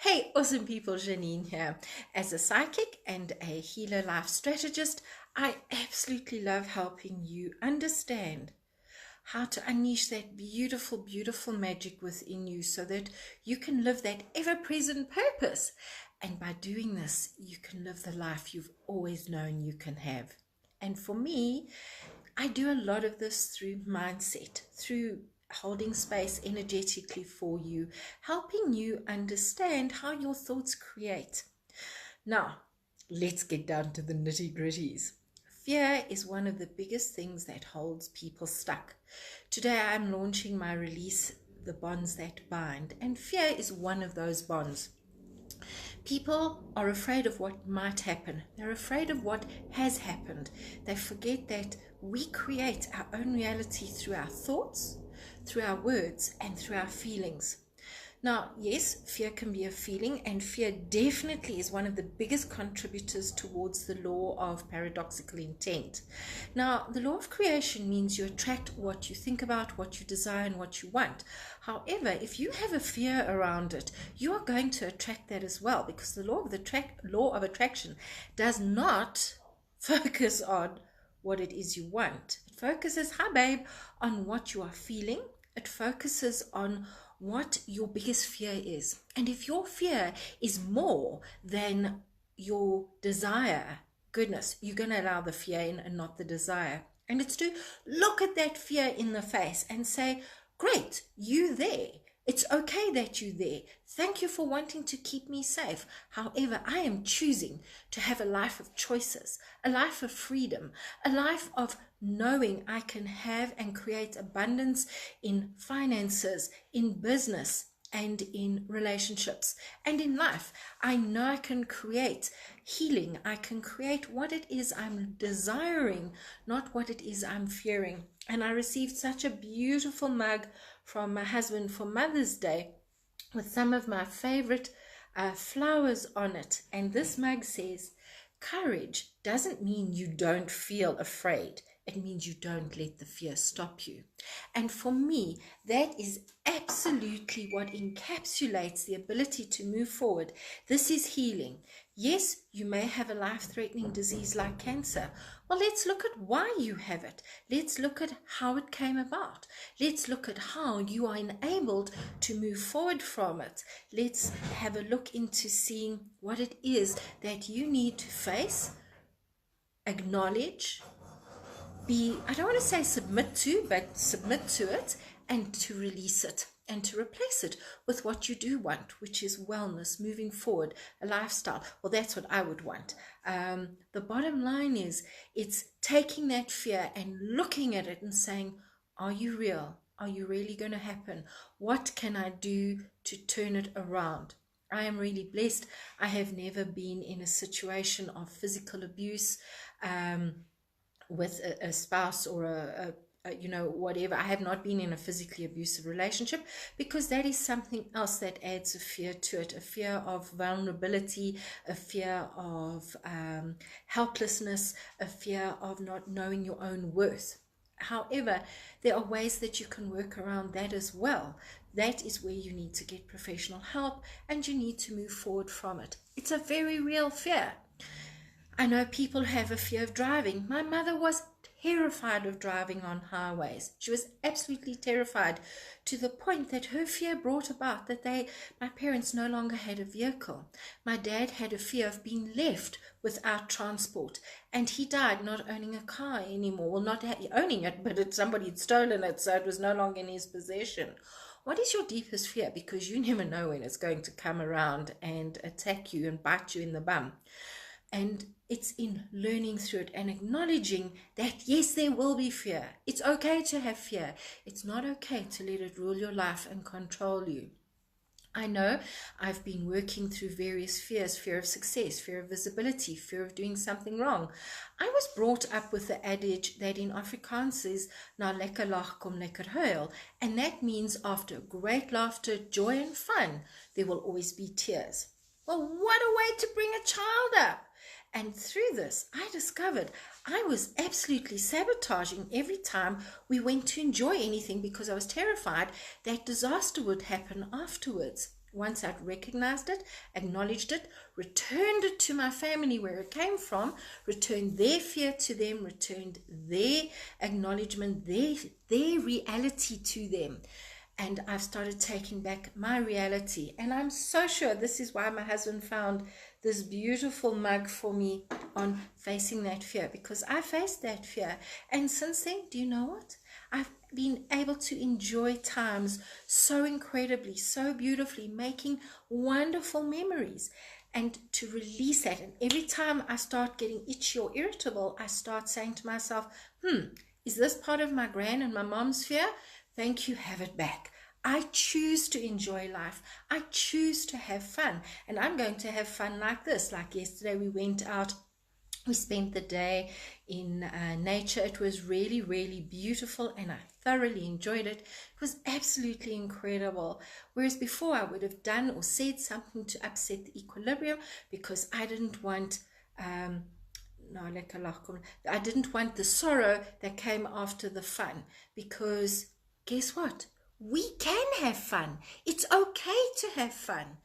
Hey, awesome people, Janine here. As a psychic and a healer life strategist, I absolutely love helping you understand how to unleash that beautiful, beautiful magic within you so that you can live that ever present purpose. And by doing this, you can live the life you've always known you can have. And for me, I do a lot of this through mindset, through holding space energetically for you, helping you understand how your thoughts create. Now, let's get down to the nitty gritties. Fear is one of the biggest things that holds people stuck. Today, I'm launching my release, The Bonds That Bind, and fear is one of those bonds. People are afraid of what might happen. They're afraid of what has happened. They forget that we create our own reality through our thoughts, through our words, and through our feelings. Now, yes, fear can be a feeling, and fear definitely is one of the biggest contributors towards the law of paradoxical intent. Now, the law of creation means you attract what you think about, what you desire, and what you want. However, if you have a fear around it, you are going to attract that as well, because the law of attraction does not focus on what it is you want. It focuses, hi babe, on what you are feeling. It focuses on what your biggest fear is. And if your fear is more than your desire, goodness, you're going to allow the fear in and not the desire. And it's to look at that fear in the face and say, great, you there. It's okay that you're there. Thank you for wanting to keep me safe. However, I am choosing to have a life of choices, a life of freedom, a life of knowing I can have and create abundance in finances, in business, and in relationships and in life. I know I can create healing. I can create what it is I'm desiring, not what it is I'm fearing. And I received such a beautiful mug from my husband for Mother's Day with some of my favorite flowers on it. And this mug says, courage doesn't mean you don't feel afraid. It means you don't let the fear stop you. And for me, that is absolutely what encapsulates the ability to move forward. This is healing. Yes, you may have a life-threatening disease like cancer. Well, let's look at why you have it. Let's look at how it came about. Let's look at how you are enabled to move forward from it. Let's have a look into seeing what it is that you need to face, acknowledge, I don't want to say submit to, but submit to it and to release it and to replace it with what you do want, which is wellness, moving forward, a lifestyle. Well, that's what I would want. The bottom line is it's taking that fear and looking at it and saying, are you real? Are you really going to happen? What can I do to turn it around? I am really blessed. I have never been in a situation of physical abuse, with a spouse or a whatever. I have not been in a physically abusive relationship because that is something else that adds a fear to it, a fear of vulnerability, a fear of helplessness, a fear of not knowing your own worth. However, there are ways that you can work around that as well. That is where you need to get professional help and you need to move forward from it. It's a very real fear. I know people have a fear of driving. My mother was terrified of driving on highways. She was absolutely terrified to the point that her fear brought about that my parents no longer had a vehicle. My dad had a fear of being left without transport, and he died not owning a car anymore. Well, not owning it, but somebody had stolen it, so it was no longer in his possession. What is your deepest fear? Because you never know when it's going to come around and attack you and bite you in the bum. And it's in learning through it and acknowledging that, yes, there will be fear. It's okay to have fear. It's not okay to let it rule your life and control you. I know I've been working through various fears, fear of success, fear of visibility, fear of doing something wrong. I was brought up with the adage that in Afrikaans is, na lekker lag kom lekker huil. And that means after great laughter, joy and fun, there will always be tears. Well, what a way to bring a child up. And through this, I discovered I was absolutely sabotaging every time we went to enjoy anything because I was terrified that disaster would happen afterwards. Once I'd recognized it, acknowledged it, returned it to my family where it came from, returned their fear to them, returned their acknowledgement, their reality to them. And I've started taking back my reality. And I'm so sure this is why my husband found this beautiful mug for me on facing that fear, because I faced that fear. And since then, do you know what? I've been able to enjoy times so incredibly, so beautifully, making wonderful memories, and to release that. And every time I start getting itchy or irritable, I start saying to myself, is this part of my gran and my mom's fear? Thank you, have it back. I choose to enjoy life. I choose to have fun. And I'm going to have fun like this. Like yesterday, we went out. We spent the day in nature. It was really, really beautiful, and I thoroughly enjoyed it. It was absolutely incredible. Whereas before, I would have done or said something to upset the equilibrium, because I didn't want I didn't want the sorrow that came after the fun. Because guess what? We can have fun. It's okay to have fun.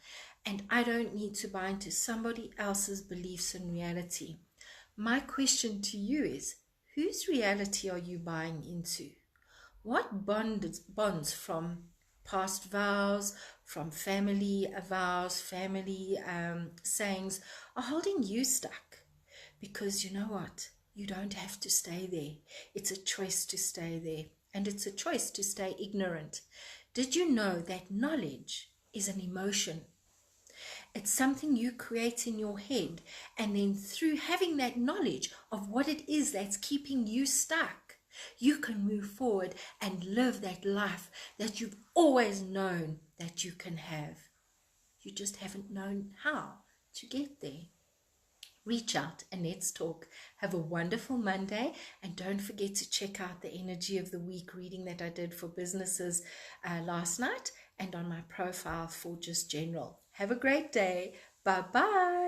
And I don't need to buy into somebody else's beliefs and reality. My question to you is, whose reality are you buying into? What bonds from past vows, from family vows, family sayings are holding you stuck? Because you know what? You don't have to stay there. It's a choice to stay there. And it's a choice to stay ignorant. Did you know that knowledge is an emotion? It's something you create in your head, and then through having that knowledge of what it is that's keeping you stuck, you can move forward and live that life that you've always known that you can have. You just haven't known how to get there. Reach out and let's talk. Have a wonderful Monday, and don't forget to check out the Energy of the Week reading that I did for businesses last night, and on my profile for just general. Have a great day. Bye-bye.